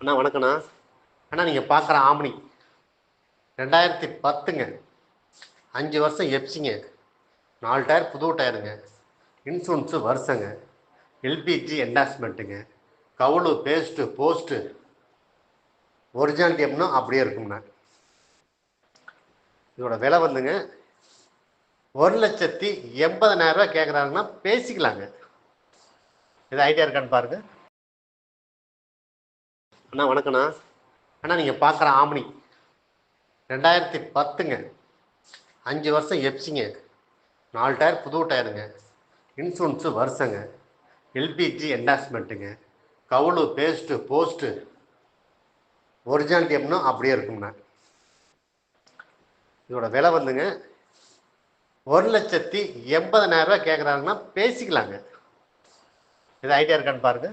அண்ணா வணக்கண்ணா. அண்ணா நீங்கள் பார்க்குற ஆம்னி 2010ங்க, 5 வருஷம் எப்சிங்க, 4 டயர் புது டயருங்க, இன்சூரன்ஸு வருஷங்க, எல்பிஜி என்டாஸ்மெண்ட்டுங்க, கவுளு பேஸ்ட்டு போஸ்ட்டு ஒரிஜினாலிட்டி எப்படின்னா அப்படியே இருக்குங்கண்ணா. இதோட விலை வந்துங்க 1,80,000 கேட்குறாங்கன்னா பேசிக்கலாங்க. இது ஐடியா இருக்கான்னு பாருங்க. அண்ணா வணக்கண்ணா. அண்ணா நீங்கள் பார்க்குற ஆம்னி 2010ங்க, 5 வருஷம் எப்சிங்க, 4 டயர் புது டயருங்க, இன்சூரன்ஸு வருஷங்க, எல்பிஜி என்டாஸ்மெண்ட்டுங்க, கவுளு பேஸ்ட்டு போஸ்ட்டு ஒரிஜினாலிட்டி எப்படின்னா அப்படியே இருக்குங்கண்ணா. இதோட விலை வந்துங்க 1,80,000 கேட்குறாங்கன்னா பேசிக்கலாங்க. இது ஐடியா இருக்கான்னு பாருங்க.